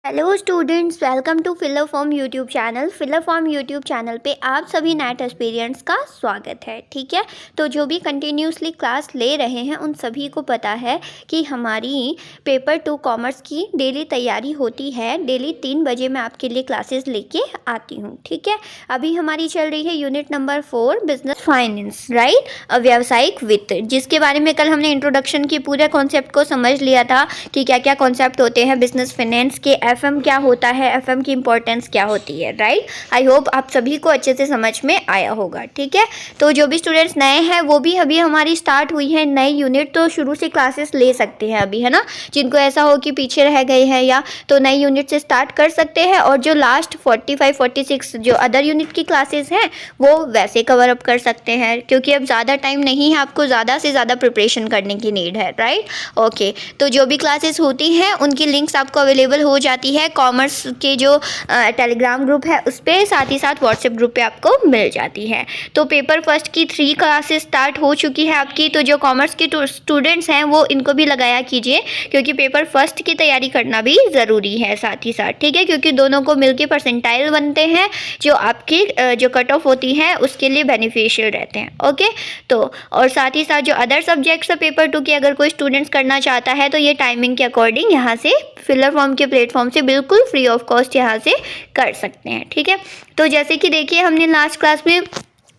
Hello students, welcome to filler form YouTube channel. Filler form YouTube channel पे आप सभी net aspirants का स्वागत है। ठीक है, तो जो भी कंटिन्यूसली क्लास ले रहे हैं उन सभी को पता है कि हमारी पेपर 2 कॉमर्स की डेली तैयारी होती है। डेली 3 बजे मैं आपके लिए क्लासेस लेके आती हूँ। ठीक है, अभी हमारी चल रही है unit number 4 business finance, right, व्यावसायिक वित्त, जिसके बारे में कल हमने इंट्रोडक्शन की पूरे कॉन्सेप्ट को समझ लिया था कि क्या क्या कॉन्सेप्ट होते हैं बिजनेस फाइनेंस के, एफएम क्या होता है, एफएम की इंपॉर्टेंस क्या होती है, राइट। आई होप आप सभी को अच्छे से समझ में आया होगा। ठीक है, तो जो भी स्टूडेंट्स नए हैं वो भी अभी हमारी स्टार्ट हुई है नई यूनिट, तो शुरू से क्लासेस ले सकते हैं अभी, है ना। जिनको ऐसा हो कि पीछे रह गए हैं या तो नई यूनिट से स्टार्ट कर सकते हैं, और जो लास्ट 45-46 जो अदर यूनिट की क्लासेस हैं वो वैसे कवर अप कर सकते हैं, क्योंकि अब ज़्यादा टाइम नहीं है, आपको ज़्यादा से ज़्यादा प्रिपरेशन करने की नीड है, राइट। ओके, तो जो भी क्लासेस होती हैं उनकी लिंक्स आपको अवेलेबल हो जाती है कॉमर्स के जो टेलीग्राम ग्रुप है उस पर, साथ ही साथ व्हाट्सएप ग्रुप पे आपको मिल जाती है। तो पेपर फर्स्ट की 3 क्लासेस स्टार्ट हो चुकी है आपकी, तो जो कॉमर्स के स्टूडेंट्स हैं वो इनको भी लगाया कीजिए, क्योंकि पेपर फर्स्ट की तैयारी करना भी ज़रूरी है साथ ही साथ। ठीक है, क्योंकि दोनों को मिलके परसेंटाइल बनते हैं जो आपकी जो कट ऑफ होती है उसके लिए बेनिफिशियल रहते हैं। ओके, तो और साथ ही साथ जो अदर सब्जेक्ट्स है पेपर 2 की अगर कोई स्टूडेंट्स करना चाहता है तो ये टाइमिंग के अकॉर्डिंग यहाँ से फिलर फॉर्म के प्लेटफॉर्म से बिल्कुल फ्री ऑफ कॉस्ट यहाँ से कर सकते हैं। ठीक है, तो जैसे कि देखिए हमने लास्ट क्लास में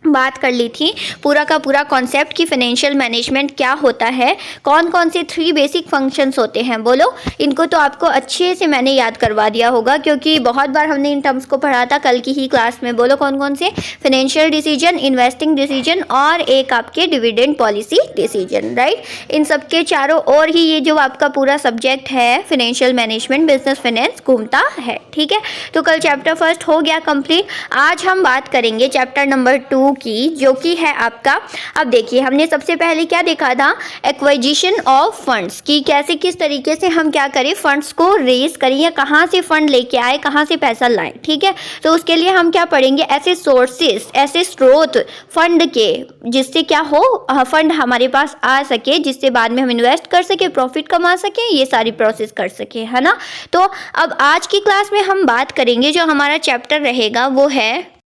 बात कर ली थी पूरा का पूरा कॉन्सेप्ट कि फाइनेंशियल मैनेजमेंट क्या होता है, कौन कौन से 3 बेसिक फंक्शंस होते हैं। बोलो, इनको तो आपको अच्छे से मैंने याद करवा दिया होगा, क्योंकि बहुत बार हमने इन टर्म्स को पढ़ा था कल की ही क्लास में। बोलो कौन कौन से? फाइनेंशियल डिसीजन, इन्वेस्टिंग डिसीजन और एक आपके डिविडेंड पॉलिसी डिसीजन, राइट। इन सबके चारों ओर ही ये जो आपका पूरा सब्जेक्ट है फाइनेंशियल मैनेजमेंट, बिजनेस फाइनेंस घूमता है। ठीक है, तो कल चैप्टर फर्स्ट हो गया कंप्लीट। आज हम बात करेंगे चैप्टर नंबर 2 की, जो कि है आपका, अब देखिए हमने सबसे पहले क्या देखा था, एक्वाजिशन ऑफ फंड्स, कि कैसे किस तरीके से हम क्या करें, फंड्स को रेज करें या कहाँ से फंड लेके आए, कहाँ से पैसा लाएं। ठीक है, तो उसके लिए हम क्या पढ़ेंगे, ऐसे सोर्सेस, ऐसे स्रोत फंड के, जिससे क्या हो, फंड हमारे पास आ सके, जिससे बाद में हम इन्वेस्ट कर सके, प्रॉफिट कमा सके, ये सारी प्रोसेस कर सके, है ना। तो अब आज की क्लास में हम बात करेंगे, जो हमारा चैप्टर रहेगा वो है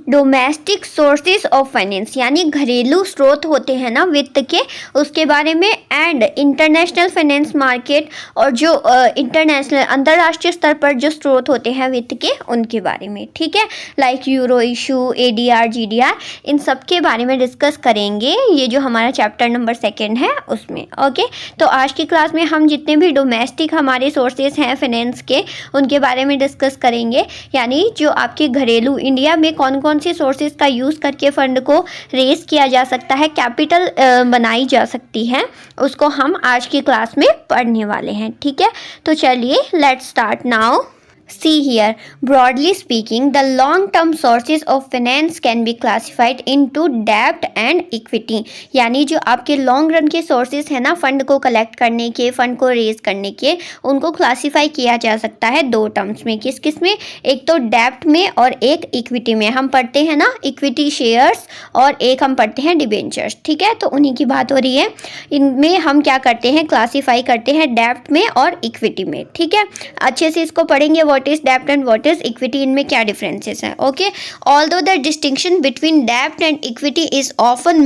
डोमेस्टिक सोर्सेज ऑफ फाइनेंस, यानी घरेलू स्रोत होते हैं ना वित्त के, उसके बारे में, एंड इंटरनेशनल फाइनेंस मार्केट, और जो इंटरनेशनल अंतर्राष्ट्रीय स्तर पर जो स्रोत होते हैं वित्त के उनके बारे में। ठीक है, like euro issue, ADR, GDR, इन सब के बारे में डिस्कस करेंगे, ये जो हमारा चैप्टर नंबर 2 है उसमें। ओके, तो आज की क्लास में हम जितने भी डोमेस्टिक हमारे सोर्सेज हैं फाइनेंस के उनके बारे में डिस्कस करेंगे, यानी जो आपके घरेलू इंडिया में कौन कौन से सोर्सेज का यूज़ करके फंड को रेज किया जा सकता है, कैपिटल बनाई जा सकती है, उसको हम आज की क्लास में पढ़ने वाले हैं। ठीक है, तो चलिए let's start now. See here, broadly speaking, the long-term sources of finance can be classified into debt and equity, यानी जो आपके लॉन्ग रन के सोर्सेज हैं ना फंड को कलेक्ट करने के, फंड को रेज करने के, उनको क्लासीफाई किया जा सकता है 2 टर्म्स में। किस किस में? एक तो डेब्ट में और एक इक्विटी में। हम पढ़ते हैं ना इक्विटी शेयर्स, और एक हम पढ़ते हैं डिबेंचर्स। ठीक है, तो उन्हीं की बात हो रही है। इनमें हम क्या करते हैं, क्लासीफाई करते हैं डेब्ट में और इक्विटी में। ठीक है, अच्छे से इसको पढ़ेंगे, व्हाट इज डेब्ट एंड व्हाट इज इक्विटी, इनमें क्या डिफरेंसेस हैं। Okay, although the distinction between डेब्ट and equity is often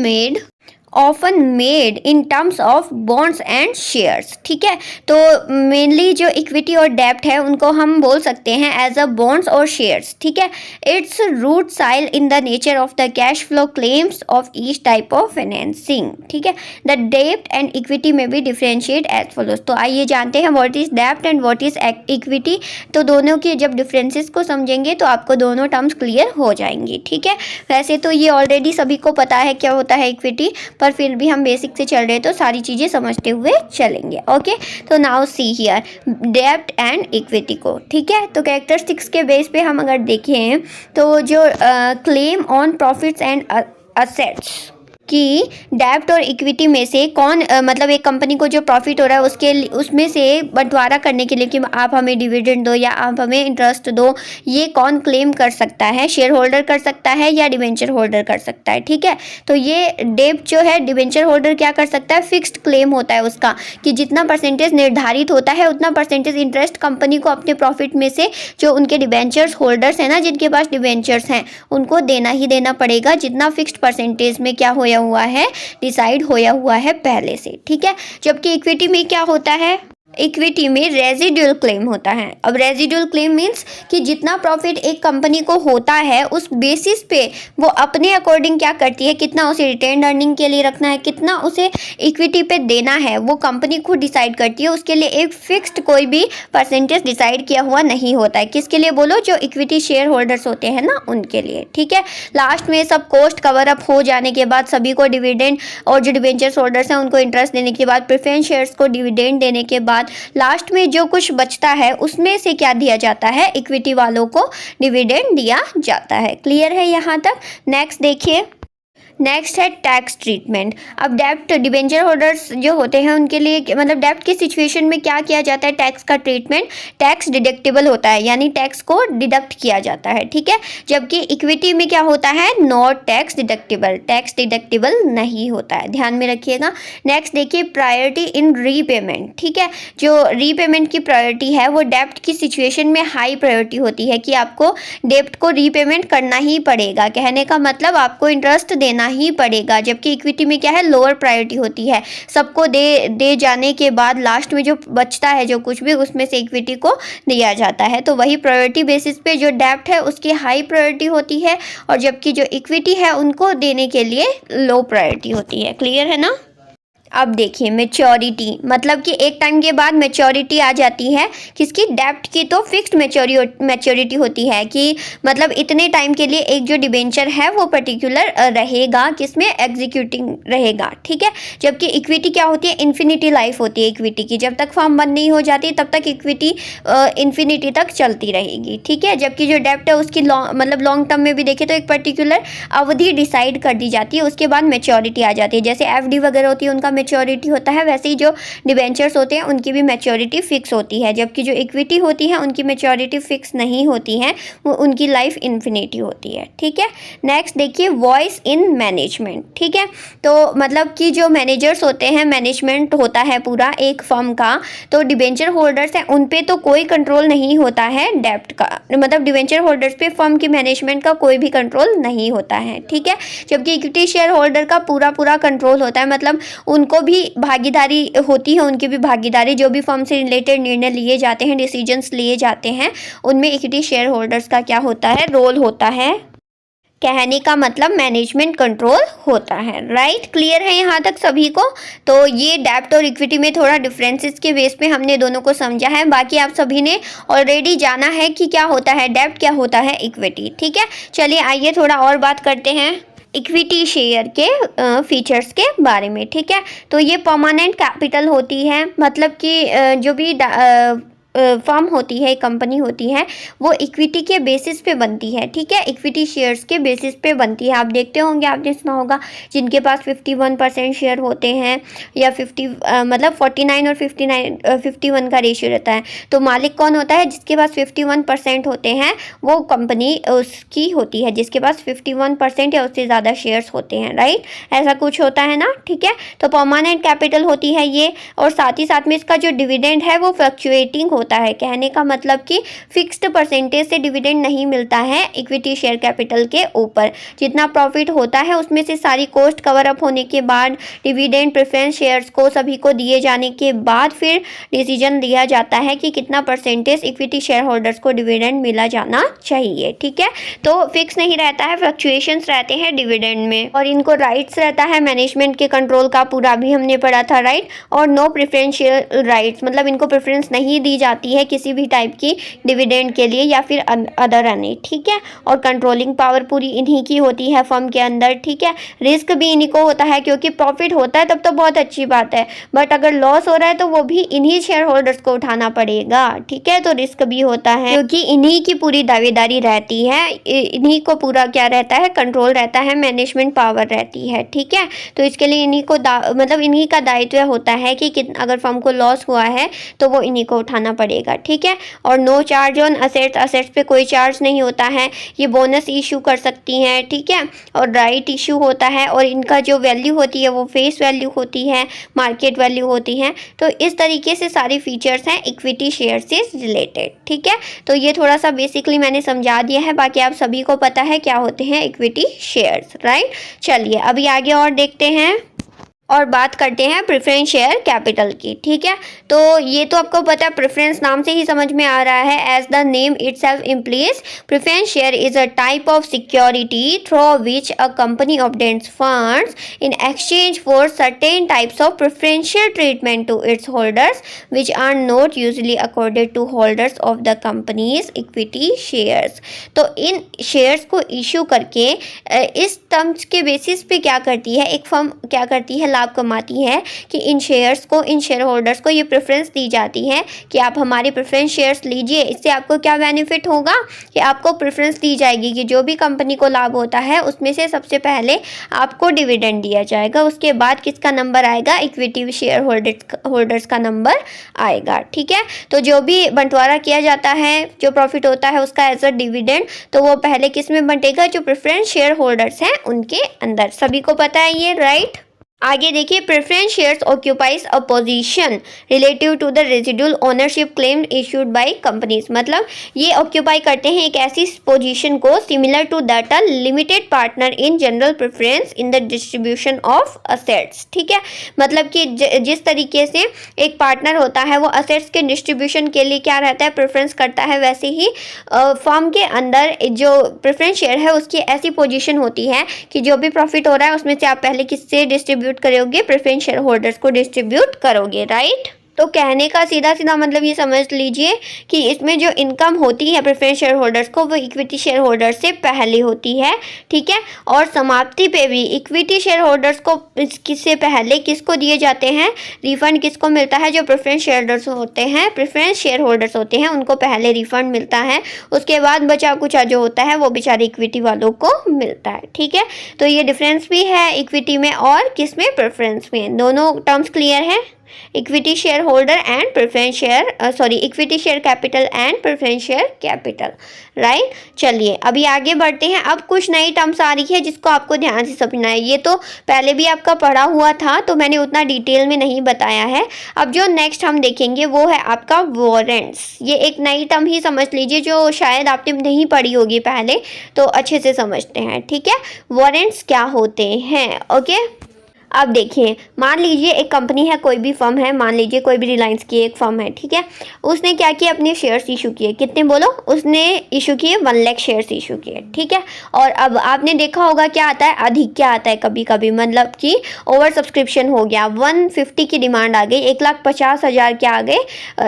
made in terms of bonds and shares. ठीक है, तो मेनली जो इक्विटी और डेब्ट है उनको हम बोल सकते हैं एज अ बॉन्ड्स और शेयर्स। ठीक है, इट्स रूट साइल in the nature of the cash flow claims of each type of financing. ठीक है, द डेब्ट एंड इक्विटी में भी डिफरेंशिएट एज फॉलोज। तो आइए जानते हैं व्हाट इज डेब्ट एंड व्हाट इज इक्विटी। तो दोनों के जब डिफरेंसेस को समझेंगे तो आपको दोनों टर्म्स क्लियर हो जाएंगी। ठीक है, वैसे तो ये ऑलरेडी सभी को पता है क्या होता है इक्विटी, पर फिर भी हम बेसिक से चल रहे तो सारी चीज़ें समझते हुए चलेंगे। ओके, तो नाउ सी हियर डेब्ट एंड इक्विटी को। ठीक है, तो कैरेक्टरिस्टिक्स के बेस पे हम अगर देखें तो जो claim on profits and assets, कि डेब्ट और इक्विटी में से कौन मतलब एक कंपनी को जो प्रॉफिट हो रहा है उसमें से बंटवारा करने के लिए कि आप हमें डिविडेंड दो या आप हमें इंटरेस्ट दो, ये कौन क्लेम कर सकता है? शेयर होल्डर कर सकता है या डिबेंचर होल्डर कर सकता है। ठीक है, तो ये डेब्ट जो है डिबेंचर होल्डर क्या कर सकता है? फिक्स्ड क्लेम होता है उसका कि जितना परसेंटेज निर्धारित होता है उतना परसेंटेज इंटरेस्ट कंपनी को अपने प्रॉफिट में से जो उनके डिबेंचर्स होल्डर्स हैं ना, जिनके पास डिबेंचर्स हैं, उनको देना ही देना पड़ेगा, जितना फिक्स्ड परसेंटेज में क्या होया हुआ है, डिसाइड होया हुआ है पहले से। ठीक है, जबकि इक्विटी में क्या होता है? इक्विटी में रेजिडुअल क्लेम होता है। अब रेजिडुअल क्लेम मीन्स कि जितना प्रॉफिट एक कंपनी को होता है उस बेसिस पे वो अपने अकॉर्डिंग क्या करती है, कितना उसे रिटेन अर्निंग के लिए रखना है, कितना उसे इक्विटी पे देना है, वो कंपनी खुद डिसाइड करती है। उसके लिए एक फिक्स्ड कोई भी परसेंटेज डिसाइड किया हुआ नहीं होता है। किसके लिए बोलो? जो इक्विटी शेयर होल्डर्स होते हैं ना, उनके लिए। ठीक है, लास्ट में सब कॉस्ट कवर अप हो जाने के बाद सभी को डिविडेंड और जो डिबेंचर्स होल्डर्स हैं उनको इंटरेस्ट देने के बाद, प्रेफरेंस शेयर्स को डिविडेंड देने के बाद लास्ट में जो कुछ बचता है उसमें से क्या दिया जाता है? इक्विटी वालों को डिविडेंड दिया जाता है। क्लियर है यहाँ तक? नेक्स्ट देखिए, नेक्स्ट है टैक्स ट्रीटमेंट। अब डेब्ट डिबेंचर होल्डर्स जो होते हैं उनके लिए मतलब डेब्ट की सिचुएशन में क्या किया जाता है? टैक्स का ट्रीटमेंट टैक्स डिडक्टेबल होता है, यानी टैक्स को डिडक्ट किया जाता है। ठीक है, जबकि इक्विटी में क्या होता है? Not tax deductible, tax deductible नहीं होता है, ध्यान में रखिएगा। नेक्स्ट देखिए, प्रायोरिटी इन रीपेमेंट। ठीक है, जो रीपेमेंट की प्रायोरिटी है वो डेब्ट की सिचुएशन में हाई प्रायोरिटी होती है कि आपको डेब्ट को रीपेमेंट करना ही पड़ेगा। कहने का मतलब आपको इंटरेस्ट देना ही पड़ेगा, जबकि इक्विटी में क्या है? लोअर प्रायोरिटी होती है। सबको दे जाने के बाद लास्ट में जो बचता है जो कुछ भी, उसमें से इक्विटी को दिया जाता है। तो वही प्रायोरिटी बेसिस पे जो डेब्ट है उसकी हाई प्रायोरिटी होती है और जबकि जो इक्विटी है उनको देने के लिए लो प्रायोरिटी होती है। क्लियर है ना? अब देखिए मेच्योरिटी, मतलब कि एक टाइम के बाद मेच्योरिटी आ जाती है किसकी? डेब्ट की। तो फिक्स्ड मेच्योरिटी होती है कि मतलब इतने टाइम के लिए एक जो डिबेंचर है वो पर्टिकुलर रहेगा, किसमें? एग्जीक्यूटिंग रहेगा। ठीक है, जबकि इक्विटी क्या होती है? इन्फिनिटी लाइफ होती है इक्विटी की। जब तक फर्म बंद नहीं हो जाती तब तक इक्विटी इन्फिनिटी तक चलती रहेगी। ठीक है, जबकि जो डेब्ट है उसकी लॉन्ग टर्म में भी देखें तो एक पर्टिकुलर अवधि डिसाइड कर दी जाती है, उसके बाद मेच्योरिटी आ जाती है। जैसे एफडी वगैरह होती है उनका मैच्योरिटी होता है, वैसे ही जो डिबेंचर्स होते हैं उनकी भी मैच्योरिटी फिक्स होती है, जबकि जो इक्विटी होती है उनकी मैच्योरिटी फिक्स नहीं होती है, वो उनकी लाइफ इन्फिनिटी होती है। ठीक है, नेक्स्ट देखिए, वॉइस इन मैनेजमेंट। ठीक है, तो मतलब कि जो मैनेजर्स होते हैं, मैनेजमेंट होता है पूरा एक फर्म का, तो डिबेंचर होल्डर्स हैं उन पे तो कोई कंट्रोल नहीं होता है डेब्ट का, मतलब डिबेंचर होल्डर्स पे फर्म की मैनेजमेंट का कोई भी कंट्रोल नहीं होता है। ठीक है, जबकि इक्विटी शेयर होल्डर का पूरा कंट्रोल होता है, मतलब उनको भी भागीदारी होती है, उनकी भी भागीदारी, जो भी फर्म से रिलेटेड निर्णय लिए जाते हैं, डिसीजंस लिए जाते हैं, उनमें इक्विटी शेयर होल्डर्स का क्या होता है? रोल होता है। कहने का मतलब मैनेजमेंट कंट्रोल होता है। राइट, क्लियर है यहाँ तक सभी को? तो ये डेब्ट और इक्विटी में थोड़ा डिफरेंसेस के बेस पे हमने दोनों को समझा है, बाकी आप सभी ने ऑलरेडी जाना है कि क्या होता है डेब्ट, क्या होता है इक्विटी। ठीक है, चलिए आइए थोड़ा और बात करते हैं इक्विटी शेयर के फीचर्स के बारे में। ठीक है, तो ये परमानेंट कैपिटल होती है, मतलब कि जो भी फर्म होती है, कंपनी होती है, वो इक्विटी के बेसिस पे बनती है। ठीक है, इक्विटी शेयर्स के बेसिस पे बनती है। आप देखते होंगे, आपने सुना होगा जिनके पास 51% शेयर होते हैं या 49 और 51 का रेशियो रहता है, तो मालिक कौन होता है? जिसके पास 51% होते हैं वो कंपनी उसकी होती है, जिसके पास 51% या उससे ज़्यादा शेयर्स होते हैं। राइट, ऐसा कुछ होता है ना। ठीक है, तो परमानेंट कैपिटल होती है ये, और साथ ही साथ में इसका जो डिविडेंड है वो फ्लक्चुएटिंग होता है। कहने का मतलब कि फिक्स्ड परसेंटेज से डिविडेंड नहीं मिलता है इक्विटी शेयर कैपिटल के ऊपर। जितना प्रॉफिट होता है उसमें से सारी कॉस्ट कवर अप होने के बाद, डिविडेंड प्रेफरेंस शेयर्स को सभी को दिए जाने के बाद फिर डिसीजन लिया जाता है कि कितना परसेंटेज इक्विटी शेयर होल्डर्स को डिविडेंड मिला जाना चाहिए। ठीक है, तो फिक्स नहीं रहता है, फ्लक्चुएशंस रहते हैं डिविडेंड में, और इनको राइट्स रहता है मैनेजमेंट के कंट्रोल का, पूरा भी हमने पढ़ा था। राइट, और नो प्रेफरेंशियल राइट्स, मतलब इनको प्रेफरेंस नहीं दी जाती जाती है किसी भी टाइप की डिविडेंड के लिए या फिर अदर अर्निंग, ठीक है। और कंट्रोलिंग पावर पूरी इन्हीं की होती है फर्म के अंदर, ठीक है। रिस्क भी इन्हीं को होता है, क्योंकि प्रॉफिट होता है तब तो बहुत अच्छी बात है, बट अगर लॉस हो रहा है तो वो भी इन्हीं शेयर होल्डर्स को उठाना पड़ेगा, ठीक है। तो रिस्क भी होता है, क्योंकि इन्हीं की पूरी दावेदारी रहती है, इन्हीं को पूरा क्या रहता है, कंट्रोल रहता है, मैनेजमेंट पावर रहती है, ठीक है। तो इसके लिए इन्हीं को मतलब इन्हीं का दायित्व होता है कि अगर फर्म को लॉस हुआ है तो वो इन्हीं को उठाना पड़ेगा, ठीक है। और no charge on assets, assets पे कोई चार्ज नहीं होता है, ये बोनस इशू कर सकती हैं, ठीक है। और राइट इशू होता है, और इनका जो वैल्यू होती है वो फेस वैल्यू होती है, मार्केट वैल्यू होती है। तो इस तरीके से सारी फीचर्स हैं इक्विटी शेयर से रिलेटेड, ठीक है। तो ये थोड़ा सा बेसिकली मैंने समझा दिया है, बाकी आप सभी को पता है क्या होते हैं इक्विटी शेयर्स, राइट। चलिए अभी आगे और देखते हैं और बात करते हैं प्रेफरेंस शेयर कैपिटल की, ठीक है। तो ये तो आपको पता है, प्रेफरेंस नाम से ही समझ में आ रहा है, as the name itself implies, preference share is a type of security through which a company obtains funds in exchange for certain types of preferential treatment to its holders which are not usually accorded to holders of the company's equity shares. तो इन shares को issue करके इस terms के basis पे क्या करती है एक फर्म, क्या करती है, लाभ कमाती है कि इन शेयर्स को, इन शेयर होल्डर्स को ये प्रेफरेंस दी जाती है कि आप हमारे प्रेफरेंस शेयर्स लीजिए। इससे आपको क्या बेनिफिट होगा कि आपको प्रेफरेंस दी जाएगी कि जो भी कंपनी को लाभ होता है उसमें से सबसे पहले आपको डिविडेंड दिया जाएगा, उसके बाद किसका नंबर आएगा, इक्विटी शेयर होल्डर्स का नंबर आएगा, ठीक है। तो जो भी बंटवारा किया जाता है, जो प्रॉफिट होता है उसका एज अ डिविडेंड, तो वो पहले किस में बंटेगा, जो प्रेफरेंस शेयर होल्डर्स हैं उनके अंदर। सभी को पता है ये, राइट। आगे देखिए, preference shares occupies a position relative to the residual ownership claim issued by companies, मतलब ये ऑक्यूपाई करते हैं एक ऐसी पोजीशन को similar to that a limited partner in general preference in the distribution of assets, ठीक है। मतलब कि जिस तरीके से एक पार्टनर होता है वो असेट्स के डिस्ट्रीब्यूशन के लिए क्या रहता है, प्रेफरेंस करता है, वैसे ही फर्म के अंदर जो प्रेफरेंस शेयर है उसकी ऐसी पोजीशन होती है कि जो भी प्रॉफिट हो रहा है उसमें से आप पहले किससे डिस्ट्रीब्यूट करोगे, प्रेफरेंस शेयर होल्डर्स को डिस्ट्रीब्यूट करोगे, राइट। तो कहने का सीधा सीधा मतलब ये समझ लीजिए कि इसमें जो इनकम होती है प्रेफरेंस शेयर होल्डर्स को वो इक्विटी शेयर होल्डर्स से पहले होती है, ठीक है। और समाप्ति पे भी इक्विटी शेयर होल्डर्स को किससे पहले किसको दिए जाते हैं, रिफंड किसको मिलता है, जो प्रेफरेंस शेयरहोल्डर्स होते हैं, प्रेफरेंस शेयर होल्डर्स होते हैं, उनको पहले रिफंड मिलता है, उसके बाद बचा कुछ जो होता है वो बेचारे इक्विटी वालों को मिलता है, ठीक है। तो ये डिफरेंस भी है इक्विटी में और किस में, प्रेफरेंस में। दोनों टर्म्स क्लियर है, equity share holder and preference share, equity share capital and preference share capital, right. चलिए अभी आगे बढ़ते हैं। अब कुछ नई टर्म्स आ रही है जिसको आपको ध्यान से समझना है, ये तो पहले भी आपका पढ़ा हुआ था तो मैंने उतना डिटेल में नहीं बताया है। अब जो नेक्स्ट हम देखेंगे वो है आपका वारंट्स। ये एक नई टर्म ही समझ लीजिए जो शायद आपने नहीं पढ़ी होगी पहले, तो अच्छे से समझते हैं, ठीक है। वारंट्स क्या होते हैं, ओके। अब देखिए, मान लीजिए एक कंपनी है, कोई भी फर्म है, मान लीजिए कोई भी रिलायंस की एक फर्म है, ठीक है। उसने क्या किया, अपने शेयर्स इशू किए, कितने बोलो, उसने इशू किए 1 लाख शेयर्स इशू किए, ठीक है। और अब आपने देखा होगा क्या आता है, अधिक क्या आता है कभी कभी, मतलब कि ओवर सब्सक्रिप्शन हो गया, 150 की डिमांड आ गई, 1,50,000 क्या आ गए,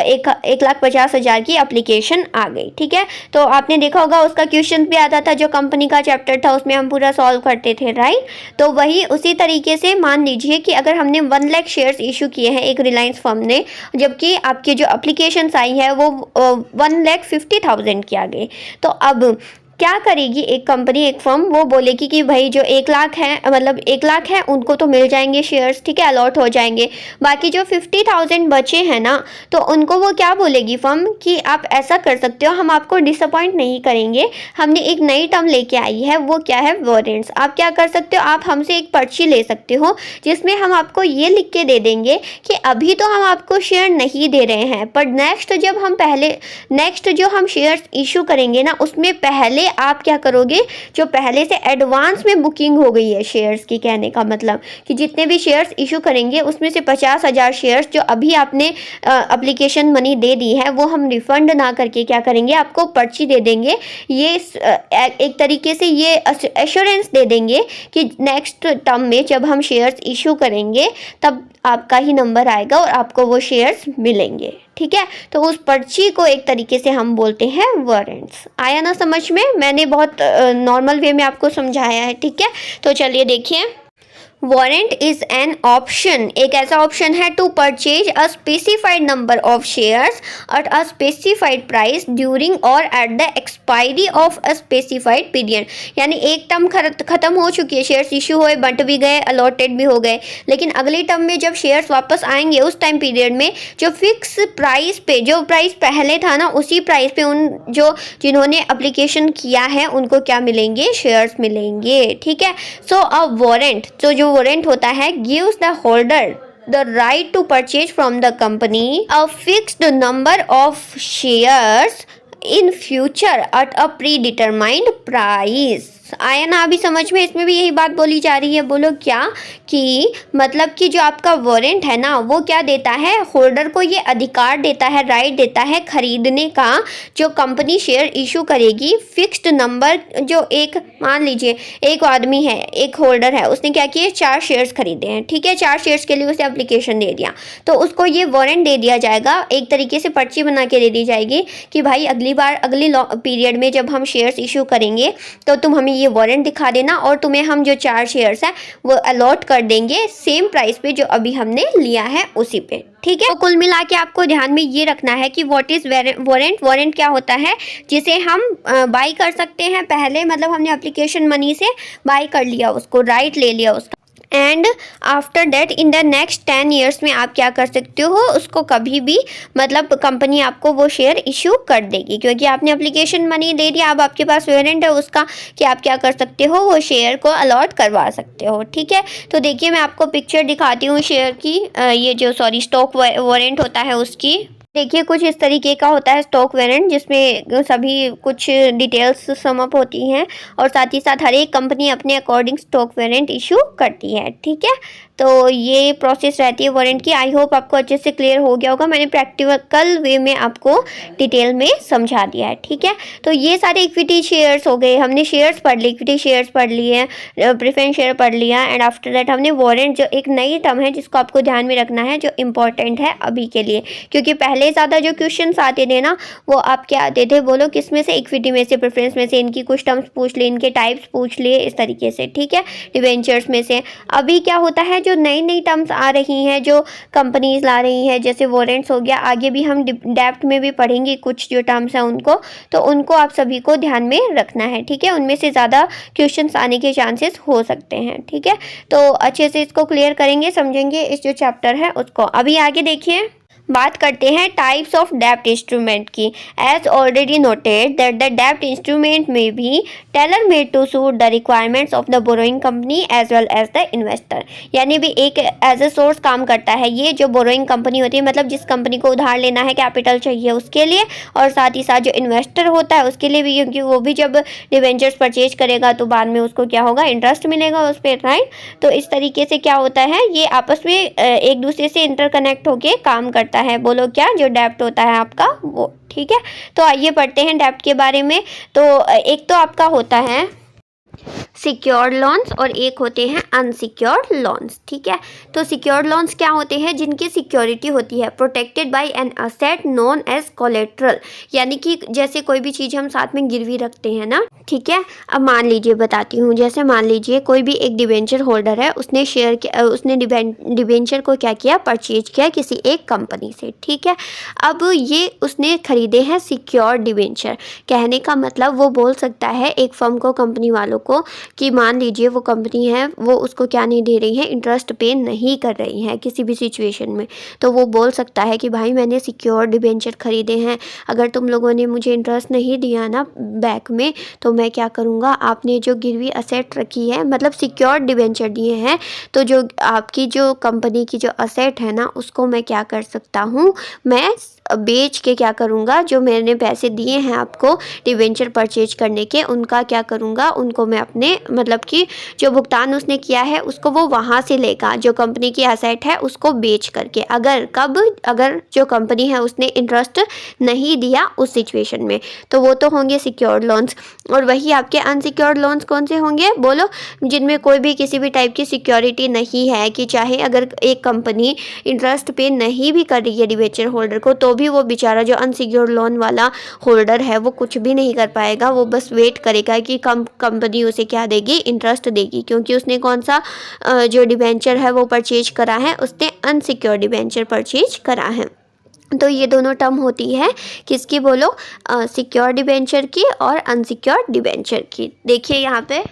1,50,000 की एप्लीकेशन आ गई, ठीक है। तो आपने देखा होगा उसका क्वेश्चन भी आता था, जो कंपनी का चैप्टर था उसमें हम पूरा सॉल्व करते थे, राइट। तो वही उसी तरीके से मान लीजिए कि अगर हमने 1 लाख शेयर्स इशू किए हैं एक रिलायंस फर्म ने, जबकि आपकी जो एप्लीकेशंस आई है वो 1,50,000 की आ गई, तो अब क्या करेगी एक कंपनी, एक फर्म, वो बोलेगी कि भाई जो 1 लाख है, मतलब 1 लाख है उनको तो मिल जाएंगे शेयर्स, ठीक है, अलॉट हो जाएंगे। बाकी जो 50,000 बचे हैं ना, तो उनको वो क्या बोलेगी फर्म कि आप ऐसा कर सकते हो, हम आपको डिसअपॉइंट नहीं करेंगे, हमने एक नई टर्म लेके आई है, वो क्या है, वारंट्स। आप क्या कर सकते हो, आप हमसे एक पर्ची ले सकते हो जिसमें हम आपको ये लिख के दे देंगे कि अभी तो हम आपको शेयर नहीं दे रहे हैं, पर नेक्स्ट जो हम शेयर्स इशू करेंगे ना, उसमें पहले आप क्या करोगे, जो पहले से एडवांस में बुकिंग हो गई है शेयर्स की, कहने का मतलब कि जितने भी शेयर्स इशू करेंगे उसमें से 50,000 शेयर्स जो अभी आपने एप्लीकेशन मनी दे दी है वो हम रिफंड ना करके क्या करेंगे, आपको पर्ची दे देंगे। ये एक तरीके से ये एश्योरेंस दे देंगे कि नेक्स्ट टर्म में जब हम शेयर्स इशू करेंगे तब आपका ही नंबर आएगा और आपको वो शेयर्स मिलेंगे, ठीक है। तो उस पर्ची को एक तरीके से हम बोलते हैं वारंट्स। आया ना समझ में? मैंने बहुत नॉर्मल वे में आपको समझाया है, ठीक है। तो चलिए देखिए, वारंट इज एन ऑप्शन, एक ऐसा ऑप्शन है to purchase a specified number of shares at a specified price during और at the expiry of a specified period. यानी एक टर्म खत्म हो चुकी है, शेयर्स इशू हुए, बंट भी गए, अलॉटेड भी हो गए, लेकिन अगले टर्म में जब शेयर्स वापस आएंगे उस टाइम पीरियड में जो फिक्स प्राइस पे, जो प्राइस पहले था ना उसी प्राइस पे उन जिन्होंने एप्लीकेशन किया है उनको क्या मिलेंगे? शेयर्स मिलेंगे, ठीक है। सो अ वारंट, तो जो वारंट होता है, gives the holder the right to purchase from the company a fixed number of shares in future at a predetermined price। आया ना अभी समझ में? इसमें भी यही बात बोली जा रही है। बोलो क्या? कि मतलब कि जो आपका वारंट है ना वो क्या देता है? होल्डर को ये अधिकार देता है, राइट देता है खरीदने का। जो कंपनी शेयर इशू करेगी, फिक्स्ड नंबर, जो एक मान लीजिए एक आदमी है, एक होल्डर है, उसने क्या किया? 4 शेयर्स खरीदे हैं, ठीक है। 4 शेयर्स के लिए उसे एप्लीकेशन दे दिया, तो उसको ये वारंट दे दिया जाएगा, एक तरीके से पर्ची बना के दे दी जाएगी कि भाई अगली बार, अगली पीरियड में जब हम शेयर्स इशू करेंगे तो तुम हमें ये वारंट दिखा देना और तुम्हें हम जो 4 शेयर्स हैं वो अलॉट कर देंगे सेम प्राइस पे जो अभी हमने लिया है उसी पे, ठीक है। तो कुल मिला के आपको ध्यान में ये रखना है कि व्हाट इज वारंट। वारंट क्या होता है? जिसे हम बाई कर सकते हैं पहले, मतलब हमने एप्लीकेशन मनी से बाई कर लिया उसको, राइट ले लिया उसका, and after that in the next 10 years में आप क्या कर सकते हो? उसको कभी भी, मतलब कंपनी आपको वो शेयर इशू कर देगी, क्योंकि आपने एप्लीकेशन मनी दे दिया। अब आपके पास वारंट है उसका कि आप क्या कर सकते हो? वो शेयर को अलॉट करवा सकते हो, ठीक है। तो देखिए मैं आपको पिक्चर दिखाती हूँ शेयर की, ये जो स्टॉक वारंट होता है उसकी। देखिए कुछ इस तरीके का होता है स्टॉक वारंट, जिसमें सभी कुछ डिटेल्स समअप होती हैं और साथ ही साथ हर एक कंपनी अपने अकॉर्डिंग स्टॉक वारंट इशू करती है, ठीक है। तो ये प्रोसेस रहती है वारंट की। आई होप आपको अच्छे से क्लियर हो गया होगा, मैंने प्रैक्टिकल वे में आपको डिटेल में समझा दिया है, ठीक है। तो ये सारे इक्विटी शेयर्स हो गए, हमने शेयर्स पढ़ लिए, इक्विटी शेयर्स पढ़ लिए, प्रेफरेंस शेयर पढ़ लिया, एंड आफ्टर दैट हमने वारंट, जो एक नई टर्म है जिसको आपको ध्यान में रखना है, जो इम्पोर्टेंट है अभी के लिए, क्योंकि पहले ज़्यादा जो क्वेश्चन आते थे ना वो आपके आते थे, बोलो किस में से? इक्विटी में से, प्रेफरेंस में से, इनकी कुछ टर्म्स पूछ लिए, इनके टाइप्स पूछ लिए, इस तरीके से, ठीक है। डिवेंचर्स में से। अभी क्या होता है, जो नई नई टर्म्स आ रही हैं, जो कंपनीज ला रही हैं, जैसे वारंट्स हो गया, आगे भी हम डेप्ट में भी पढ़ेंगे कुछ जो टर्म्स हैं उनको, तो उनको आप सभी को ध्यान में रखना है, ठीक है। उनमें से ज़्यादा क्वेश्चंस आने के चांसेस हो सकते हैं, ठीक है। तो अच्छे से इसको क्लियर करेंगे, समझेंगे इस जो चैप्टर है उसको। अभी आगे देखिए, बात करते हैं टाइप्स ऑफ डेब्ट इंस्ट्रूमेंट की। As already noted that the डेब्ट इंस्ट्रूमेंट में भी tailor made to suit the requirements of the borrowing company as well as the investor. यानी भी एक एज ए सोर्स काम करता है ये जो बोरोइंग कंपनी होती है, मतलब जिस कंपनी को उधार लेना है, कैपिटल चाहिए उसके लिए, और साथ ही साथ जो इन्वेस्टर होता है उसके लिए भी, क्योंकि वो भी जब डिवेंचर्स परचेज करेगा तो बाद में उसको क्या होगा? इंटरेस्ट मिलेगा उस पर, राइट। तो इस तरीके से क्या होता है, ये आपस में एक दूसरे से इंटरकनेक्ट होके काम करता है। बोलो क्या? जो डेब्ट होता है आपका वो, ठीक है। तो आइए पढ़ते हैं डेब्ट के बारे में। तो एक तो आपका होता है सिक्योर्ड लोन्स और एक होते हैं अनसिक्योर्ड लोन्स, ठीक है। तो सिक्योर्ड लोन्स क्या होते हैं? जिनकी सिक्योरिटी होती है protected by an asset known as collateral, यानी कि जैसे कोई भी चीज़ हम साथ में गिरवी रखते हैं ना, ठीक है। अब मान लीजिए, बताती हूँ, जैसे मान लीजिए कोई भी एक डिवेंचर होल्डर है, उसने डिवेंचर को क्या किया? परचेज किया किसी एक कंपनी से, ठीक है। अब ये उसने खरीदे हैं सिक्योर्ड डिवेंचर। कहने का मतलब वो बोल सकता है एक फर्म को, कंपनी वालों को, कि मान लीजिए वो कंपनी है, वो उसको क्या नहीं दे रही है? इंटरेस्ट पे नहीं कर रही है किसी भी सिचुएशन में, तो वो बोल सकता है कि भाई मैंने सिक्योर्ड डिबेंचर खरीदे हैं, अगर तुम लोगों ने मुझे इंटरेस्ट नहीं दिया ना बैक में, तो मैं क्या करूँगा? आपने जो गिरवी असेट रखी है, मतलब सिक्योर्ड डिबेंचर दिए हैं, तो जो आपकी जो कंपनी की जो असेट है ना उसको मैं क्या कर सकता हूँ? मैं बेच के क्या करूँगा? जो मैंने पैसे दिए हैं आपको डिवेंचर परचेज करने के, उनका क्या करूँगा? उनको मैं अपने, मतलब कि जो भुगतान उसने किया है उसको वो वहाँ से लेगा, जो कंपनी की एसेट है उसको बेच करके। अगर जो कंपनी है उसने इंटरेस्ट नहीं दिया उस सिचुएशन में, तो वो तो होंगे सिक्योर्ड लोन्स। और वही आपके अनसिक्योर्ड लोन्स कौन से होंगे? बोलो, जिनमें कोई भी किसी भी टाइप की सिक्योरिटी नहीं है, कि चाहे अगर एक कंपनी इंटरेस्ट पे नहीं भी कर रही है डिवेंचर होल्डर को, तो भी वो बेचारा जो अनसिक्योर्ड लोन वाला होल्डर है वो कुछ भी नहीं कर पाएगा। वो बस वेट करेगा कि कंपनी उसे क्या देगी, इंटरेस्ट देगी, क्योंकि उसने कौन सा जो डिबेंचर है वो परचेज करा है, उसने अनसिक्योर्ड डिबेंचर परचेज करा है। तो ये दोनों टर्म होती है किसकी बोलो, सिक्योर डिबेंचर की और अनसिक्योर्ड डिबेंचर की। देखिए यहाँ पे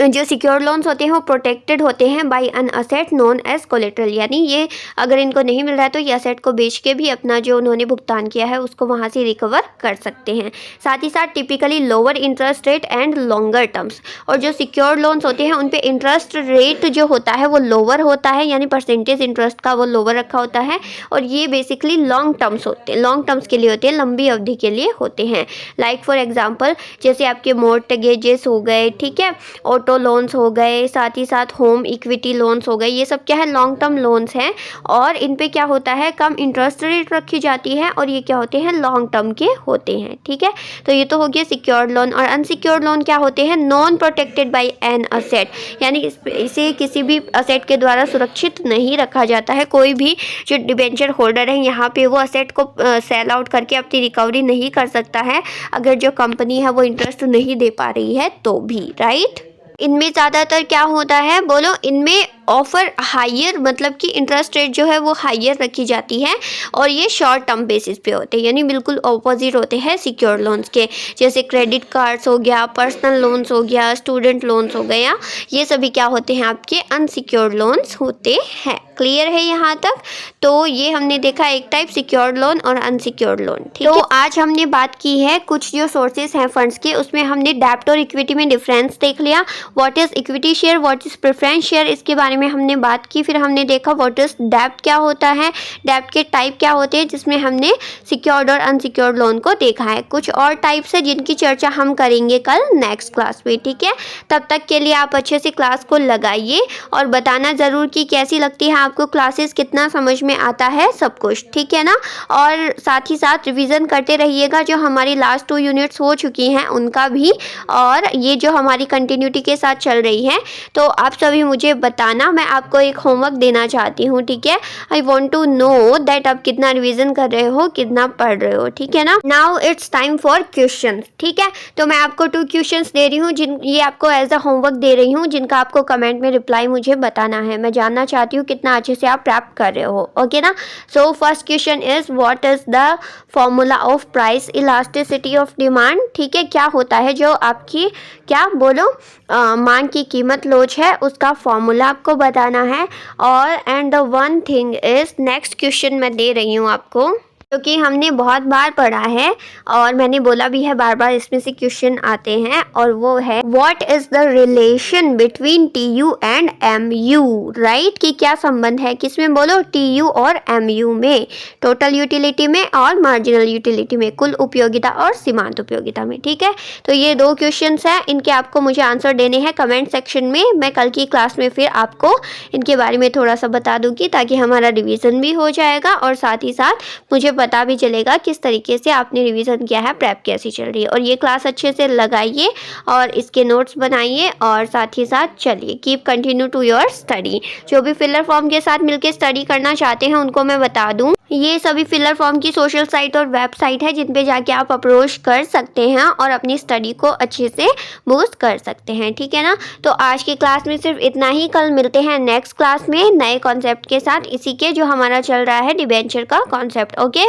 जो सिक्योर लोन्स होते हैं वो प्रोटेक्टेड होते हैं by an asset known as collateral, यानी ये अगर इनको नहीं मिल रहा है तो ये असेट को बेच के भी अपना जो उन्होंने भुगतान किया है उसको वहाँ से रिकवर कर सकते हैं। साथ ही साथ typically lower interest rate and longer terms, और जो सिक्योर लोन्स होते हैं उन पे इंटरेस्ट रेट जो होता है वो लोअर होता है, यानी परसेंटेज इंटरेस्ट का वो लोअर रखा होता है, और ये बेसिकली लॉन्ग टर्म्स होते हैं, लॉन्ग टर्म्स के लिए होते हैं, लंबी अवधि के लिए होते हैं। लाइक फॉर एग्जाम्पल जैसे आपके मॉर्टगेजेस हो गए, ठीक है, ऑटो लोन्स हो गए, साथ ही साथ होम इक्विटी लोन्स हो गए, ये सब क्या है, लॉन्ग टर्म लोन्स हैं, और इन पे क्या होता है, कम इंटरेस्ट रेट रखी जाती है, और ये क्या होते हैं, लॉन्ग टर्म के होते हैं। ठीक है, तो ये तो हो गया सिक्योर्ड लोन। और अनसिक्योर्ड लोन क्या होते हैं, non protected by an asset, यानी इसे किसी भी असेट के द्वारा सुरक्षित नहीं रखा जाता है। कोई भी जो डिबेंचर होल्डर है यहाँ पे वो असेट को सेल आउट करके अपनी रिकवरी नहीं कर सकता है अगर जो कंपनी है वो इंटरेस्ट नहीं दे पा रही है तो भी, राइट। इनमें ज़्यादातर क्या होता है बोलो, इनमें ऑफर हायर, मतलब कि इंटरेस्ट रेट जो है वो हायर रखी जाती है, और ये शॉर्ट टर्म बेसिस पे होते हैं, यानी बिल्कुल ऑपोजिट होते हैं सिक्योर लोन्स के। जैसे क्रेडिट कार्ड्स हो गया, पर्सनल लोन्स हो गया, स्टूडेंट लोन्स हो गया, ये सभी क्या होते हैं, आपके अनसिक्योर्ड लोन्स होते हैं। क्लियर है यहाँ तक? तो ये हमने देखा एक टाइप सिक्योर्ड लोन और अनसिक्योर्ड लोन। ठीक है, तो आज हमने बात की है कुछ जो सोर्सेज हैं फंड्स के, उसमें हमने डेब्ट और इक्विटी में डिफरेंस देख लिया, what is equity share, what is preference share, इसके बारे में हमने बात की। फिर हमने देखा व्हाट इज डेब्ट क्या होता है, डेब्ट के टाइप क्या होते हैं, जिसमें हमने सिक्योर्ड और अनसिक्योर्ड लोन को देखा है। कुछ और टाइप्स है जिनकी चर्चा हम करेंगे कल नेक्स्ट क्लास में। ठीक है, तब तक के लिए आप अच्छे से क्लास को लगाइए और बताना ज़रूर कि कैसी लगती है आपको क्लासेस, कितना समझ में आता है सब कुछ, ठीक है ना। और साथ ही साथ रिवीजन करते रहिएगा, जो हमारी लास्ट 2 यूनिट्स हो चुकी हैं उनका भी, और ये जो हमारी कंटिन्यूटी के साथ चल रही है। तो आप सभी मुझे बताना, मैं आपको एक होमवर्क देना चाहती हूँ, ठीक है। I want to know that आप कितना रिविजन कर रहे हो, कितना पढ़ रहे हो, ठीक है ना। Now it's time for question, ठीक है। तो मैं आपको 2 क्वेश्चंस दे रही हूँ, ये आपको एज अ होमवर्क दे रही हूँ, जिनका आपको कमेंट में रिप्लाई मुझे बताना है। मैं जानना चाहती हूँ कितना अच्छे से आप प्राप्त कर रहे हो, ओके ना। So first question is what is the formula of price elasticity of demand. ठीक है, क्या होता है जो आपकी क्या बोलो मांग की कीमत लोच है, उसका फॉर्मूला आपको बताना है। और and the one thing is, next question मैं दे रही हूँ आपको, क्योंकि हमने बहुत बार पढ़ा है और मैंने बोला भी है बार बार इसमें से क्वेश्चन आते हैं, और वो है what is the relation between TU and MU, right. कि क्या संबंध है किसमें बोलो, TU और MU में, टोटल यूटिलिटी में और मार्जिनल यूटिलिटी में, कुल उपयोगिता और सीमांत उपयोगिता में। ठीक है, तो ये 2 क्वेश्चंस हैं, इनके आपको मुझे आंसर देने हैं कमेंट सेक्शन में। मैं कल की क्लास में फिर आपको इनके बारे में थोड़ा सा बता दूंगी, ताकि हमारा रिविजन भी हो जाएगा और साथ ही साथ मुझे पता भी चलेगा किस तरीके से आपने रिवीजन किया है, प्रेप कैसी चल रही है। और ये क्लास अच्छे से लगाइए और इसके नोट्स बनाइए, और साथ ही साथ चलिए keep continue to your study. जो भी फिलर फॉर्म के साथ मिलकर स्टडी करना चाहते हैं उनको मैं बता दूं, ये सभी फिलर फॉर्म की सोशल साइट और वेबसाइट है, जिन पे जाके आप अप्रोच कर सकते हैं और अपनी स्टडी को अच्छे से बूस्ट कर सकते हैं, ठीक है ना। तो आज की क्लास में सिर्फ इतना ही, कल मिलते हैं नेक्स्ट क्लास में नए कॉन्सेप्ट के साथ, इसी के जो हमारा चल रहा है डिबेंचर का कॉन्सेप्ट। ओके,